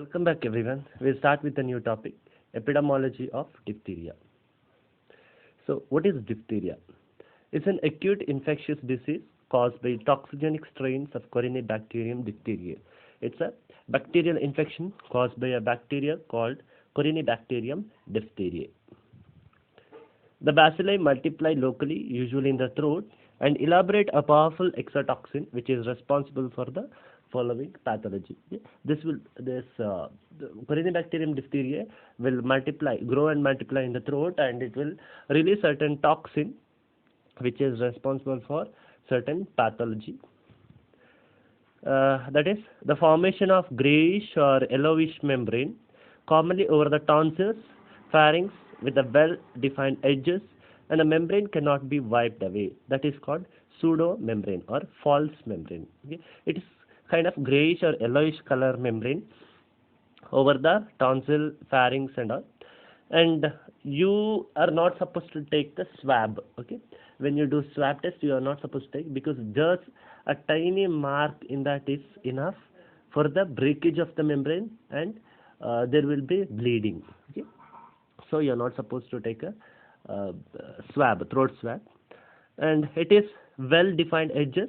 Welcome back everyone. We'll start with a new topic, epidemiology of diphtheria. So what is diphtheria? It's an acute infectious disease caused by toxigenic strains of Corynebacterium diphtheriae. It's a bacterial infection caused by a bacteria called Corynebacterium diphtheriae. The bacilli multiply locally, usually in the throat, and elaborate a powerful exotoxin which is responsible for the following pathology. The Corynebacterium diphtheriae will grow and multiply in the throat, and it will release certain toxin which is responsible for certain pathology. That is the formation of grayish or yellowish membrane, commonly over the tonsils, pharynx, with the well-defined edges, and the membrane cannot be wiped away. That is called pseudo membrane or false membrane. Okay? It is kind of grayish or yellowish color membrane over the tonsil, pharynx, and all. And you are not supposed to take the swab. Okay, when you do swab test, you are not supposed to take, because just a tiny mark in that is enough for the breakage of the membrane, and there will be bleeding. Okay, so you are not supposed to take a throat swab, and it is well defined edges,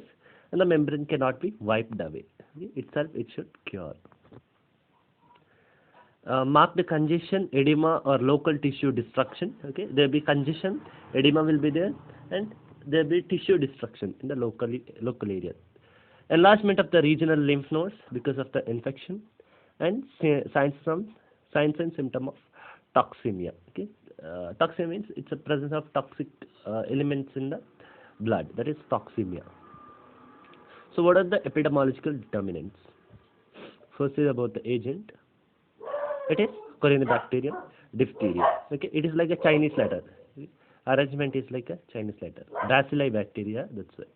and the membrane cannot be wiped away. Okay? Itself it should cure. Marked congestion, edema, or local tissue destruction. Okay, there will be congestion, edema will be there, and there will be tissue destruction in the local area. Enlargement of the regional lymph nodes because of the infection, and signs and symptom of toxemia. Okay, toxemia means it's a presence of toxic elements in the blood. That is toxemia. So what are the epidemiological determinants? First is about the agent. It is Corynebacterium diphtheria. Okay, it is like a Chinese letter. Okay? Arrangement is like a Chinese letter. Bacilli bacteria, that's why.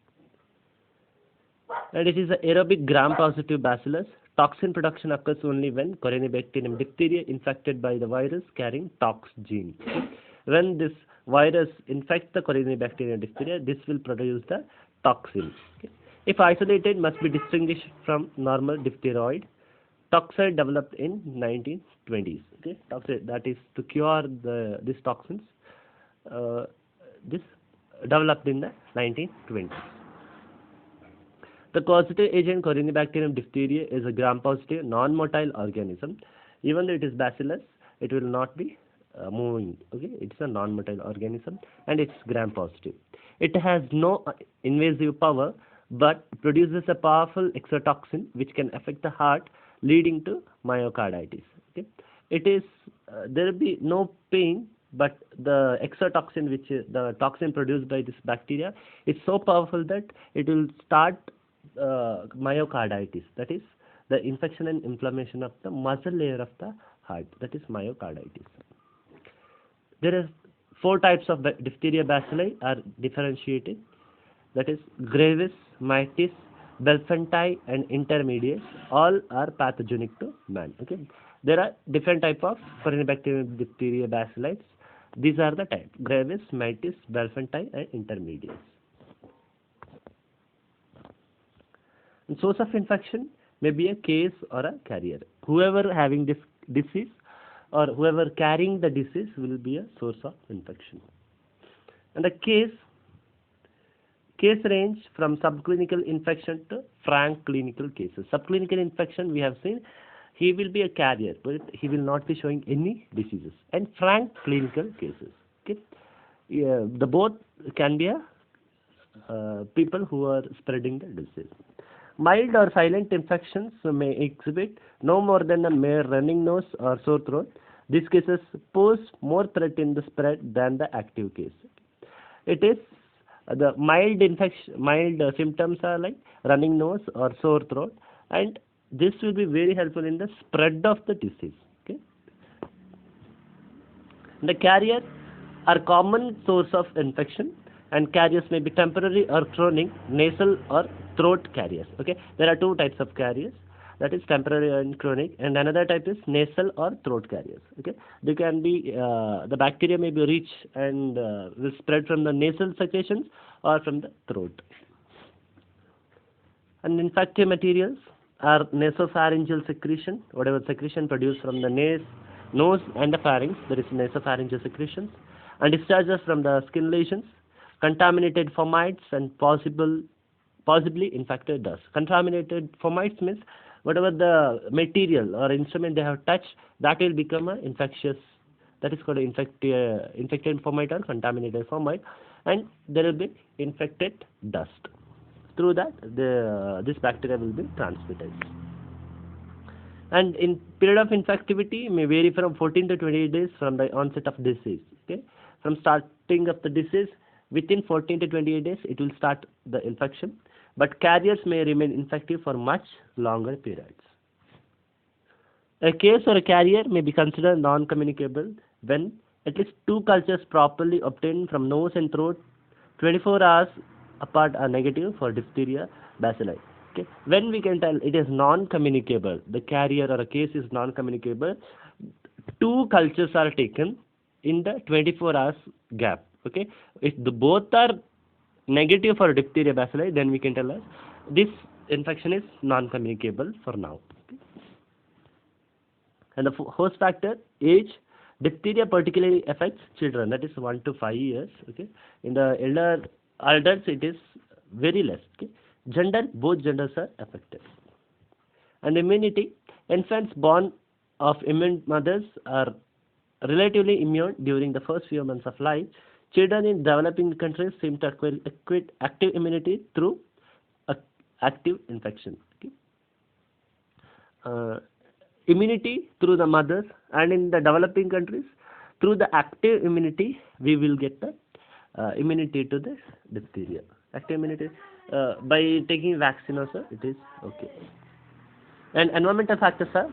And it is an aerobic gram-positive bacillus. Toxin production occurs only when Corynebacterium diphtheria infected by the virus carrying tox gene. Okay? When this virus infects the Corynebacterium diphtheria, this will produce the toxin. Okay? If isolated, must be distinguished from normal diphtheroid. Toxoid developed in 1920s. Okay, toxoid, that is to cure these toxins. This developed in the 1920s. The causative agent Corynebacterium diphtheria is a gram-positive, non-motile organism. Even though it is bacillus, it will not be moving. Okay, it's a non-motile organism, and it's gram-positive. It has no invasive power, but produces a powerful exotoxin which can affect the heart, leading to myocarditis. Okay, it is there will be no pain, but the exotoxin, which is the toxin produced by this bacteria, is so powerful that it will start myocarditis. That is the infection and inflammation of the muscle layer of the heart. That is myocarditis. There are 4 types of diphtheria bacilli are differentiated. That is gravis, mitis, Belfanti, and intermediate. All are pathogenic to man. Okay, there are different type of Corynebacterium diphtheria bacilli. These are the type: gravis, mitis, Belfanti, and intermediate. And source of infection may be a case or a carrier. Whoever having this disease or whoever carrying the disease will be a source of infection. And the case range from subclinical infection to frank clinical cases. Subclinical infection we have seen, he will be a carrier, but he will not be showing any diseases. And frank clinical cases. Okay, the both can be a people who are spreading the disease. Mild or silent infections may exhibit no more than a mere running nose or sore throat. These cases pose more threat in the spread than the active case. It is the mild symptoms are like running nose or sore throat, and this will be very helpful in the spread of the disease. Okay, the carriers are common source of infection, and carriers may be temporary or chronic, nasal or throat carriers. Okay, there are 2 types of carriers, that is temporary and chronic, and another type is nasal or throat carriers. Okay, they can be the bacteria may be rich and will spread from the nasal secretions or from the throat. And infective materials are nasopharyngeal secretion, whatever secretion produced from the nose and the pharynx, there is nasopharyngeal secretions, and discharges from the skin lesions, contaminated fomites, and possibly infected dust. Contaminated fomites means whatever the material or instrument they have touched, that will become a infectious. That is called infected fomite or contaminated fomite, and there will be infected dust. Through that, this bacteria will be transmitted. And in period of infectivity may vary from 14 to 28 days from the onset of disease. Okay, from starting of the disease, within 14 to 28 days, it will start the infection, but carriers may remain infective for much longer periods. A case or a carrier may be considered non-communicable when at least two cultures properly obtained from nose and throat 24 hours apart are negative for diphtheria bacilli. Okay. When we can tell it is non-communicable, the carrier or a case is non-communicable, two cultures are taken in the 24 hours gap. Okay. If the both are negative for diphtheria bacilli, then we can tell us this infection is non-communicable for now. Okay. And the host factor, age, diphtheria particularly affects children, that is 1 to 5 years. Okay. In the elder adults, it is very less. Okay. Gender, both genders are affected. And immunity, infants born of immune mothers are relatively immune during the first few months of life. Children in developing countries seem to acquire active immunity through active infection. Okay. Immunity through the mothers, and in the developing countries, through the active immunity, we will get the immunity to the diphtheria. Active immunity by taking vaccine also, it is okay. And environmental factors are,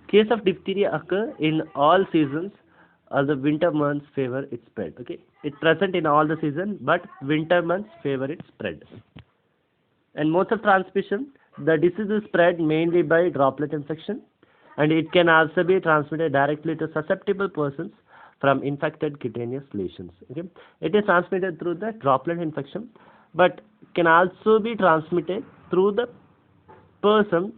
case of diphtheria occur in all seasons, or the winter months favor its spread. Okay, it present in all the seasons, but winter months favor its spread. And modes of transmission, the disease is spread mainly by droplet infection, and it can also be transmitted directly to susceptible persons from infected cutaneous lesions. Okay, it is transmitted through the droplet infection, but can also be transmitted through the person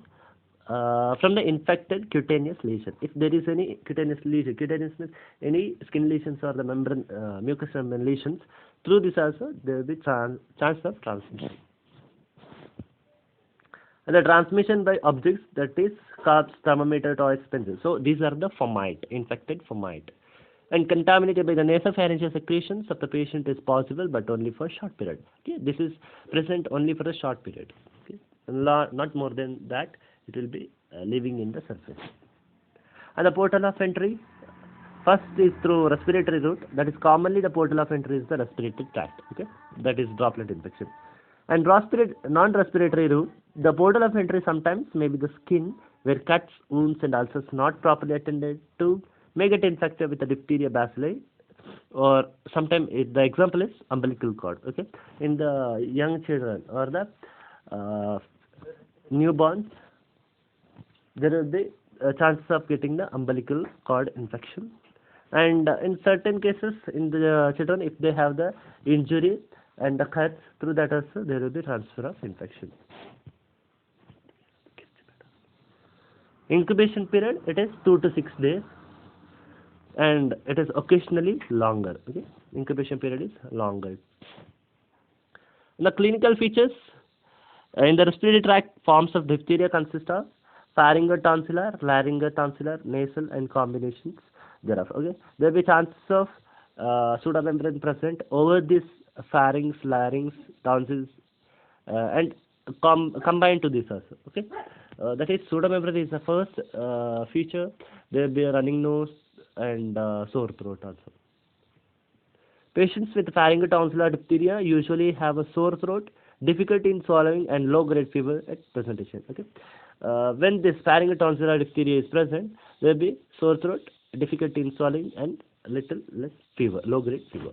from the infected cutaneous lesion. If there is any cutaneous lesion, cutaneous means any skin lesions or the membrane, mucous membrane lesions, through this also there will be chance of transmission. And the transmission by objects, that is cups, thermometer, toys, pencils. So these are the fomite, infected fomite. And contaminated by the nasopharyngeal secretions of the patient is possible, but only for a short period. Okay, this is present only for a short period. Okay, not more than that. It will be living in the surface. And the portal of entry, first is through respiratory route. That is commonly the portal of entry is the respiratory tract. Okay, that is droplet infection. And non-respiratory route, the portal of entry sometimes may be the skin, where cuts, wounds, and ulcers not properly attended to may get infected with the diphtheria bacilli, or sometimes the example is umbilical cord. Okay, in the young children or the newborns, there will be chances of getting the umbilical cord infection. And in certain cases, in the children, if they have the injury and the cuts, through that also there will be transfer of infection. Incubation period, it is 2 to 6 days, and it is occasionally longer. Okay, incubation period is longer. The clinical features in the respiratory tract, forms of diphtheria consist of pharyngotonsillar, laryngotonsillar, nasal, and combinations thereof. Okay, there will be chances of pseudomembrane present over this pharynx, larynx, tonsils, and combined to this also. Okay, that is pseudomembrane is the first feature. There will be a running nose and sore throat also. Patients with pharyngotonsillar diphtheria usually have a sore throat, difficulty in swallowing, and low-grade fever at presentation. Okay, when this pharyngotonsillar diphtheria is present, there will be sore throat, difficulty in swallowing, and little less fever, low-grade fever.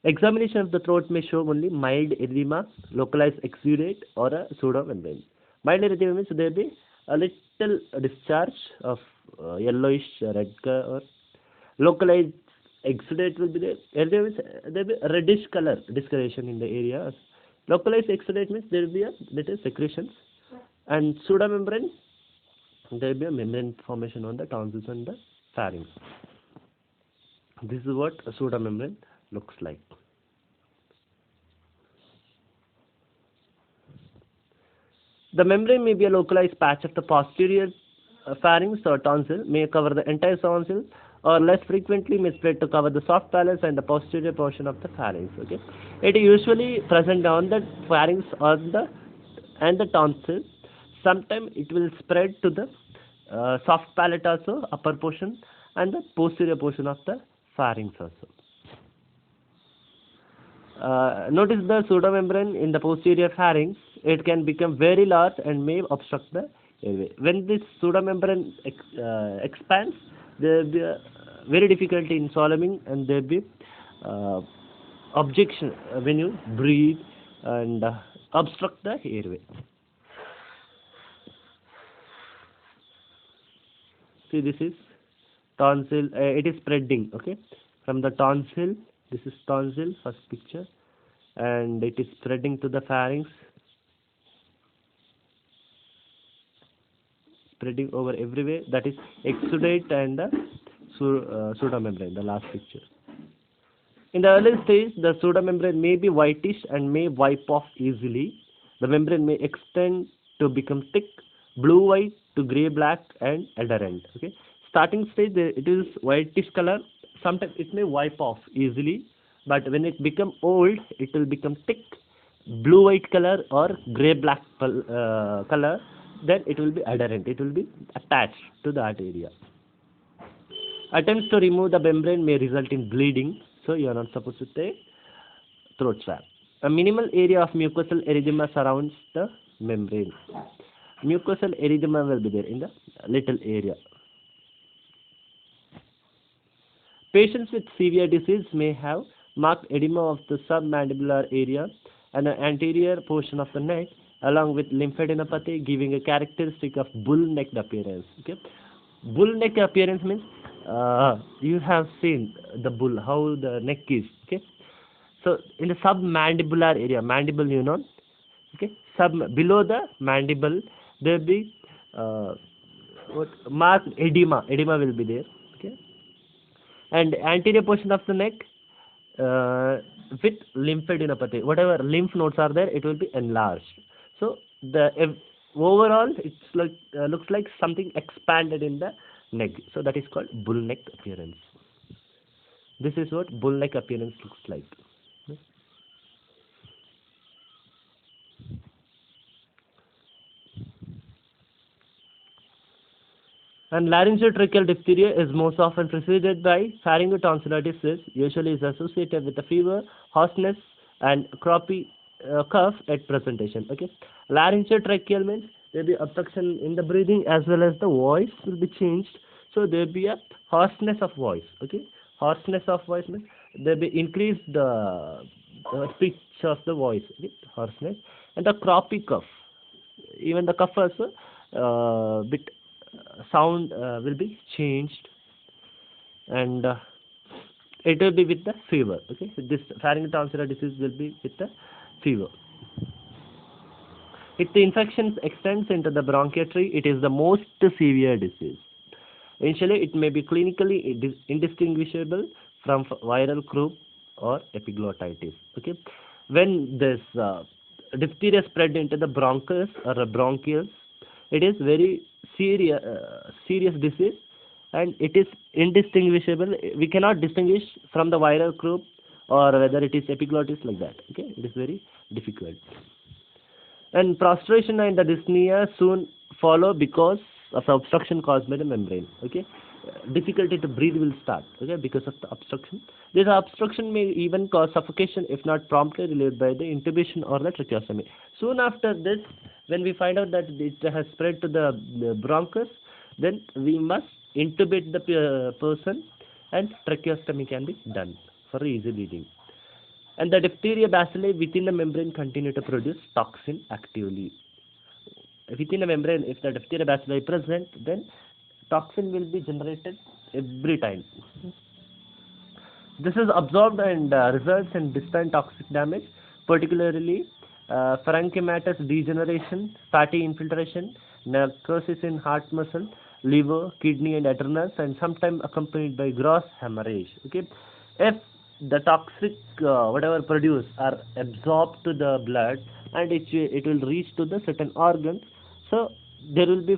Examination of the throat may show only mild edema, localized exudate, or a pseudomembrane. Mild edema means there will be a little discharge of yellowish red color, or localized exudate will be there. There will be a reddish color discoloration in the area. Localized exudate means there will be a little secretions And pseudomembrane, there will be a membrane formation on the tonsils and the pharynx. This is what a pseudomembrane looks like. The membrane may be a localized patch of the posterior pharynx or tonsil, may cover the entire tonsil, or less frequently may spread to cover the soft palate and the posterior portion of the pharynx. Okay, it is usually present on the pharynx or the and the tonsil. Sometimes it will spread to the soft palate also, upper portion, and the posterior portion of the pharynx also. Notice the pseudomembrane in the posterior pharynx. It can become very large and may obstruct the airway. When this pseudomembrane expands, there will be very difficulty in swallowing, and there will be objection when you breathe and obstruct the airway. See, this is tonsil. It is spreading. Okay, from the tonsil. This is tonsil, first picture, and it is spreading to the pharynx, spreading over everywhere. That is exudate and the pseudomembrane, the last picture. In the early stage, the pseudomembrane may be whitish and may wipe off easily. The membrane may extend to become thick, blue-white to grey-black and adherent. Okay. Starting stage, it is whitish color. Sometimes it may wipe off easily, but when it become old, it will become thick, blue-white color or grey-black color. Then it will be adherent. It will be attached to that area. Attempts to remove the membrane may result in bleeding, so you are not supposed to take throat swab. A minimal area of mucosal erythema surrounds the membrane. Mucosal erythema will be there in the little area. Patients with severe disease may have marked edema of the submandibular area and the anterior portion of the neck, along with lymphadenopathy, giving a characteristic of bull-necked appearance. Okay, bull-neck appearance means you have seen the bull, how the neck is. Okay, so in the submandibular area, mandible, you know. Okay, below the mandible, there will be marked edema. Edema will be there. Okay. And anterior portion of the neck with lymphadenopathy, whatever lymph nodes are there, it will be enlarged. So the overall, it's like looks like something expanded in the neck. So that is called bull neck appearance. This is what bull neck appearance looks like. And laryngotracheal diphtheria is most often preceded by pharyngotonsillar disease, usually is associated with a fever, hoarseness, and croppy cough at presentation. Okay, laryngotracheal means there will be obstruction in the breathing as well as the voice will be changed. So there will be a hoarseness of voice. Okay, hoarseness of voice means there will be increased pitch of the voice. Okay? Hoarseness and the croppy cough. Even the cough also bit sound will be changed, and it will be with the fever. Okay, so this pharyngotonsillar disease will be with the fever. If the infection extends into the bronchial, it is the most severe disease. Initially, it may be clinically indistinguishable from viral croup or epiglottitis. Okay, when this diphtheria spread into the bronchus or bronchioles, it is very serious disease, and it is indistinguishable. We cannot distinguish from the viral croup or whether it is epiglottis, like that. Okay, it is very difficult. And prostration and the dyspnea soon follow because of the obstruction caused by the membrane. Okay, difficulty to breathe will start. Okay, because of the obstruction. This obstruction may even cause suffocation if not promptly relieved by the intubation or the tracheostomy. Soon after this, when we find out that it has spread to the bronchus, then we must intubate the person, and tracheostomy can be done for easy breathing. And the diphtheria bacilli within the membrane continue to produce toxin actively. Within the membrane, if the diphtheria bacilli is present, then toxin will be generated every time. This is absorbed and results in distant toxic damage, particularly parenchymatous degeneration, fatty infiltration, necrosis in heart muscle, liver, kidney, and adrenals, and sometimes accompanied by gross hemorrhage. Okay, if the toxic whatever produced are absorbed to the blood and it will reach to the certain organs, so there will be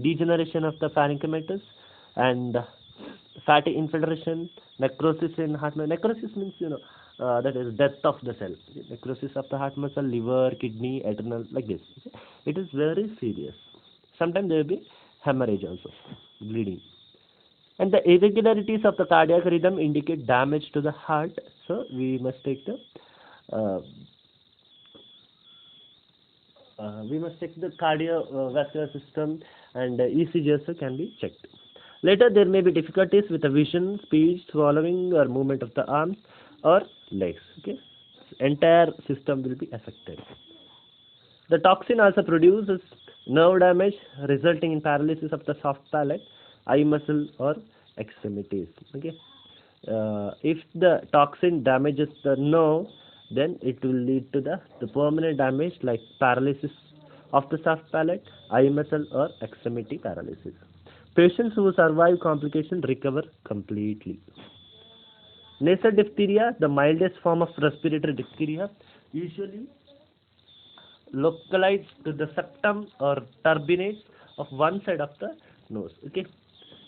degeneration of the parenchymatous and fatty infiltration, necrosis in heart. Necrosis means that is death of the cell. Okay? Necrosis of the heart muscle, liver, kidney, adrenal, like this. Okay? It is very serious. Sometimes there will be hemorrhage also, bleeding. And the irregularities of the cardiac rhythm indicate damage to the heart. So we must take the uh, cardiovascular system, and ECG also can be checked. Later, there may be difficulties with the vision, speech, swallowing, or movement of the arms or legs. Okay, entire system will be affected. The toxin also produces nerve damage, resulting in paralysis of the soft palate, eye muscle, or extremities. Okay, if the toxin damages the nerve, then it will lead to the permanent damage like paralysis of the soft palate, eye muscle, or extremity paralysis. Patients who survive complications recover completely. Nasal diphtheria, the mildest form of respiratory diphtheria, usually localized to the septum or turbinates of one side of the nose. Okay,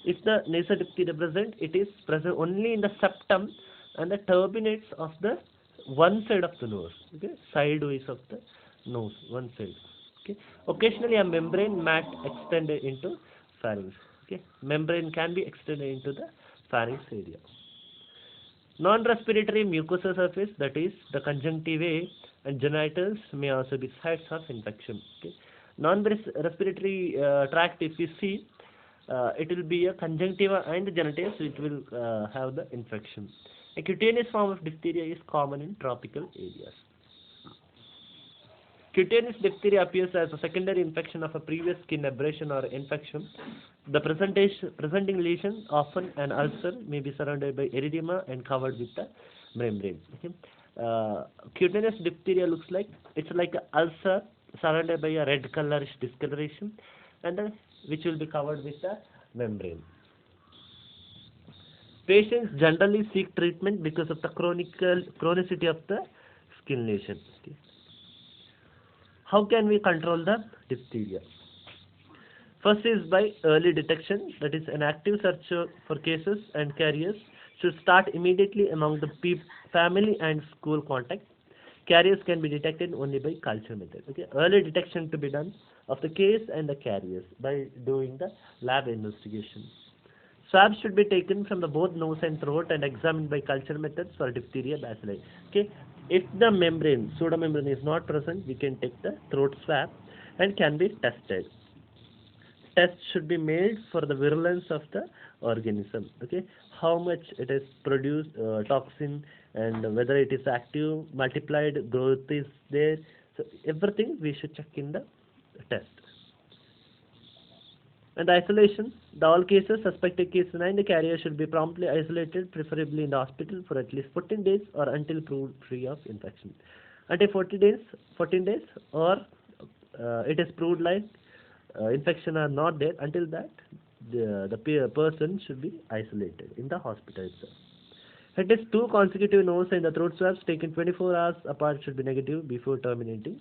if the nasal diphtheria present, it is present only in the septum and the turbinates of the one side of the nose. Okay, sideways of the nose, one side. Okay, occasionally a membrane might extend into pharynx. Okay, membrane can be extended into the pharynx area. Non-respiratory mucosal surface, that is the conjunctiva and genitals, may also be sites of infection. Okay. Non-respiratory tract, if you see, it will be a conjunctiva and the genitals, it will have the infection. A cutaneous form of diphtheria is common in tropical areas. Cutaneous diphtheria appears as a secondary infection of a previous skin abrasion or infection. The presenting lesion, often an ulcer, may be surrounded by erythema and covered with the membrane. Okay. Cutaneous diphtheria looks like it's like an ulcer surrounded by a red colorish discoloration, and which will be covered with the membrane. Patients generally seek treatment because of the chronicity of the skin lesion. Okay. How can we control the diphtheria? First is by early detection, that is an active search for cases and carriers should start immediately among the family and school contact. Carriers can be detected only by culture method. Okay, early detection to be done of the case and the carriers by doing the lab investigation. Swabs should be taken from the both nose and throat and examined by culture methods for diphtheria bacilli. Okay, if the membrane, pseudomembrane is not present, we can take the throat swab and can be tested. Tests should be made for the virulence of the organism. Okay, how much it has produced toxin and whether it is active, multiplied, growth is there. So everything we should check in the test. And isolation, the all cases, suspected cases and the carrier should be promptly isolated, preferably in the hospital for at least 14 days or until proved free of infection. Until 14 days, or it is proved like infection are not there. Until that, the person should be isolated in the hospital itself. It is two consecutive nose and the throat swabs taken 24 hours apart should be negative before terminating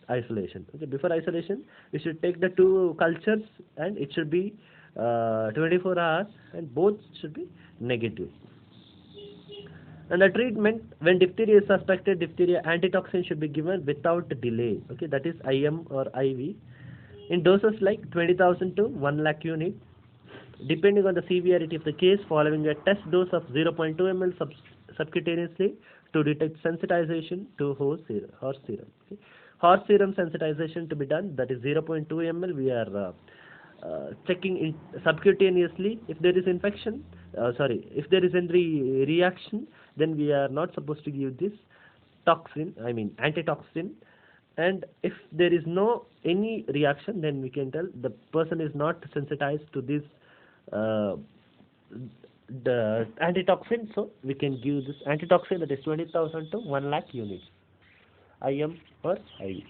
isolation. Okay, before isolation, we should take the two cultures and it should be 24 hours and both should be negative. And the treatment, when diphtheria is suspected, diphtheria antitoxin should be given without delay. Okay, that is IM or IV in doses like 20,000 to 1 lakh unit, depending on the severity of the case, following a test dose of 0.2 ml subcutaneously to detect sensitization to horse serum. Okay. Horse serum sensitization to be done, that is 0.2 ml. We are checking in subcutaneously. If there is infection, if there is any reaction, then we are not supposed to give this toxin, I mean antitoxin. And if there is no any reaction, then we can tell the person is not sensitized to this the antitoxin, so we can give this antitoxin, that is 20,000 to 1 lakh units. IM or IV.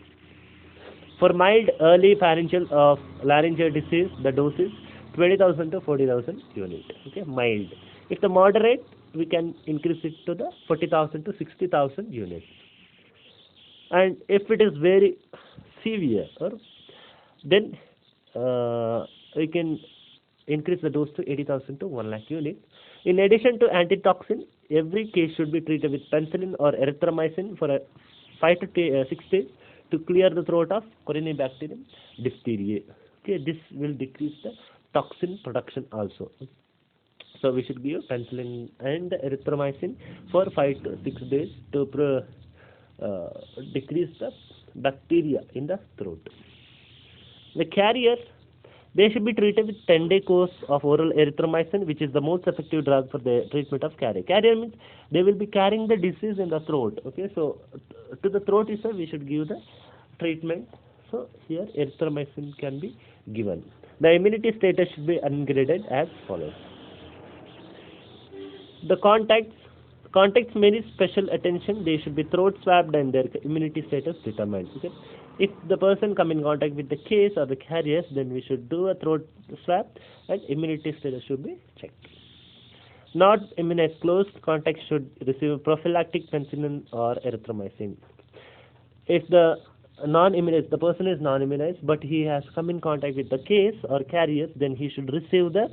For mild early pharyngeal laryngeal disease, the dose is 20,000 to 40,000 unit. Okay, mild. If the moderate, we can increase it to the 40,000 to 60,000 units. And if it is very severe, then we can increase the dose to 80,000 to 1 lakh unit. In addition to antitoxin, every case should be treated with penicillin or erythromycin for 5 to 6 days to clear the throat of Corynebacterium diphtheria. Okay, this will decrease the toxin production also. So we should give penicillin and erythromycin for 5 to 6 days to decrease the bacteria in the throat. The carriers, they should be treated with 10-day course of oral erythromycin, which is the most effective drug for the treatment of carrier. Carrier means they will be carrying the disease in the throat. Okay, so to the throat itself, we should give the treatment. So here erythromycin can be given. The immunity status should be ungraded as follows. The contacts many special attention. They should be throat swabbed and their immunity status determined. Okay. If the person come in contact with the case or the carriers, then we should do a throat swab and immunity status should be checked. Not immunized close contact should receive prophylactic penicillin or erythromycin. If the person is non-immunized, but he has come in contact with the case or carriers, then he should receive the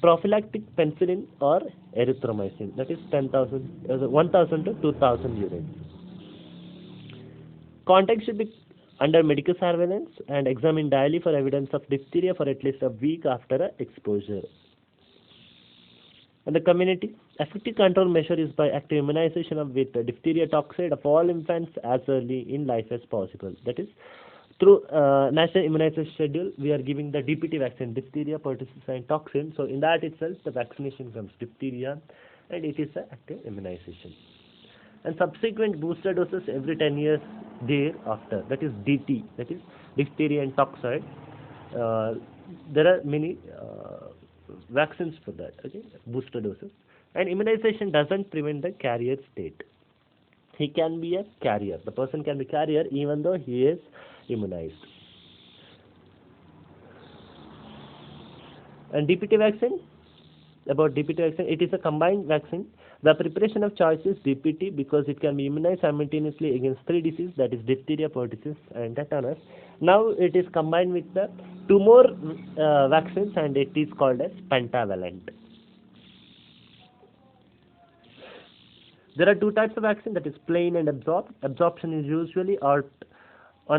prophylactic penicillin or erythromycin. That is 1,000 to 2,000 units. Contact should be under medical surveillance and examined daily for evidence of diphtheria for at least a week after exposure. And the community effective control measure is by active immunization with diphtheria toxoid of all infants as early in life as possible. That is, through national immunization schedule, we are giving the DPT vaccine, diphtheria, pertussis, and toxin. So in that itself, the vaccination comes diphtheria, and it is an active immunization. And subsequent booster doses every 10 years thereafter. That is DT, that is diphtheria and toxoid. There are many vaccines for that. Okay, booster doses. And immunization doesn't prevent the carrier state. He can be a carrier. The person can be carrier even though he is immunized. And DPT vaccine, about DPT vaccine, it is a combined vaccine. The preparation of choice is DPT because it can be immunized simultaneously against 3 diseases, that is diphtheria, pertussis, and tetanus. Now it is combined with the 2 more vaccines, and it is called as pentavalent. There are 2 types of vaccine, that is plain and absorbed. Absorption is usually on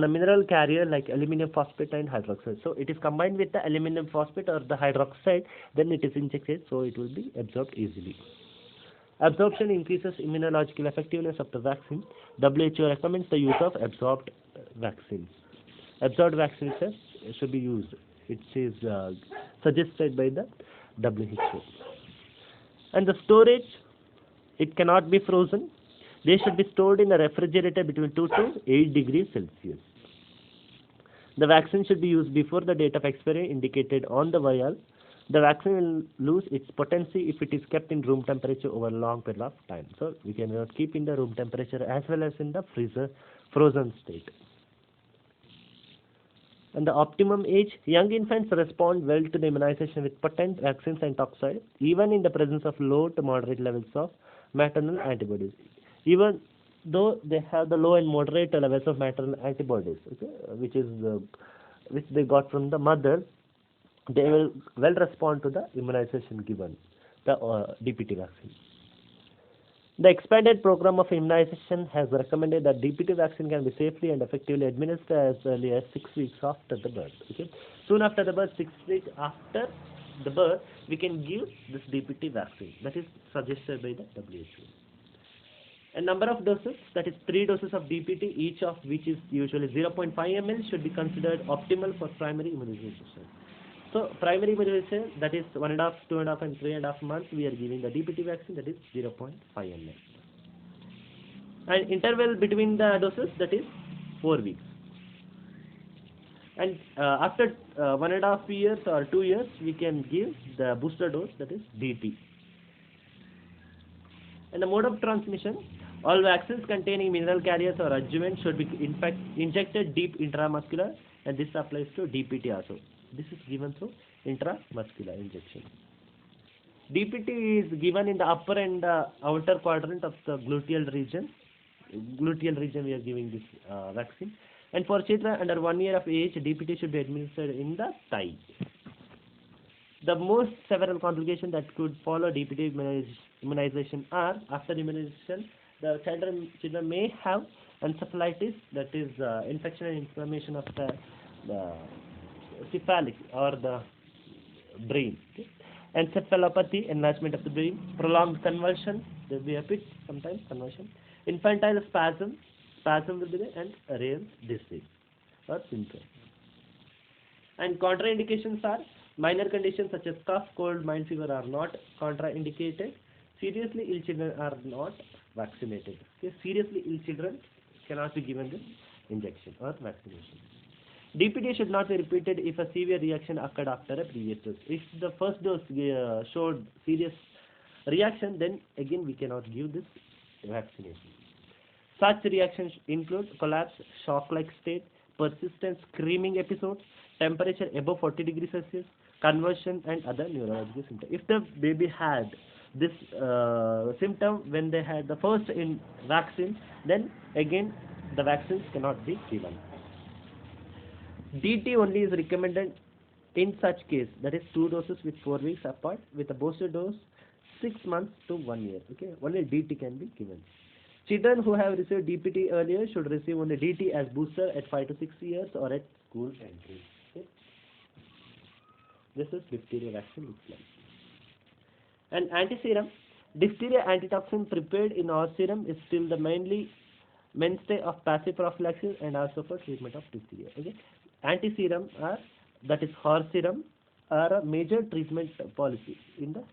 a mineral carrier like aluminum phosphate and hydroxide. So it is combined with the aluminum phosphate or the hydroxide, then it is injected, so it will be absorbed easily. Absorption increases immunological effectiveness of the vaccine. WHO recommends the use of absorbed vaccines. Absorbed vaccines should be used. It is suggested by the WHO. And the storage, it cannot be frozen. They should be stored in a refrigerator between 2 to 8 degrees Celsius. The vaccine should be used before the date of expiry indicated on the vial. The vaccine will lose its potency if it is kept in room temperature over a long period of time. So we cannot keep in the room temperature as well as in the frozen state. And the optimum age, young infants respond well to the immunization with potent vaccines and toxoid, even in the presence of low to moderate levels of maternal antibodies. Even though they have the low and moderate levels of maternal antibodies, okay, which they got from the mother, they will well respond to the immunization given, the DPT vaccine. The expanded program of immunization has recommended that DPT vaccine can be safely and effectively administered as early as 6 weeks after the birth. Okay? Soon after the birth, 6 weeks after the birth, we can give this DPT vaccine. That is suggested by the WHO. A number of doses, that is 3 doses of DPT, each of which is usually 0.5 ml, should be considered optimal for primary immunization. So primary immunization, that is 1.5, 2.5, and 3.5 months, we are giving the DPT vaccine, that is 0.5 ml. And interval between the doses, that is 4 weeks. And after 1.5 years or 2 years, we can give the booster dose, that is DT. And the mode of transmission, All vaccines containing mineral carriers or adjuvant should be injected deep intramuscular, and this applies to DPT also. This is given through intramuscular injection. DPT is given in the upper and outer quadrant of the gluteal region. Gluteal region we are giving this vaccine. And for children under 1 year of age, DPT should be administered in the thigh. The most several complications that could follow DPT immunization are: after immunization, the children may have encephalitis, that is infection and inflammation of the cephalic or the brain. Okay? Encephalopathy, enlargement of the brain, prolonged convulsion, there will be a bit sometimes convulsion, infantile spasm will be there, and rare disease or syndrome. And contraindications are: minor conditions such as cough, cold, mild fever are not contraindicated. Seriously ill children are not vaccinated. Okay? Seriously ill children cannot be given this injection or vaccination. DPT should not be repeated if a severe reaction occurred after a previous dose. If the first dose showed serious reaction, then again we cannot give this vaccination. Such reactions include collapse, shock-like state, persistent screaming episodes, temperature above 40 degrees Celsius, convulsion, and other neurological symptoms. If the baby had this symptom when they had the first vaccine, then again the vaccines cannot be given. DT only is recommended in such case, that is 2 doses with 4 weeks apart, with a booster dose 6 months to 1 year. Okay, only DT can be given. Children who have received DPT earlier should receive only DT as booster at 5 to 6 years or at school entry. Okay? This is diphtheria vaccine looks like. And antiserum, diphtheria antitoxin prepared in our serum is still the mainstay of passive prophylaxis and also for treatment of diphtheria. Okay? Antiserum are, that is horse serum, are a major treatment policy in the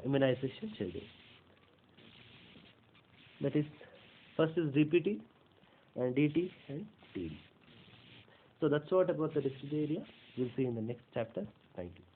immunization schedule. That is, first is DPT and DT and TD. So that's what about the diphtheria. We'll see in the next chapter. Thank you.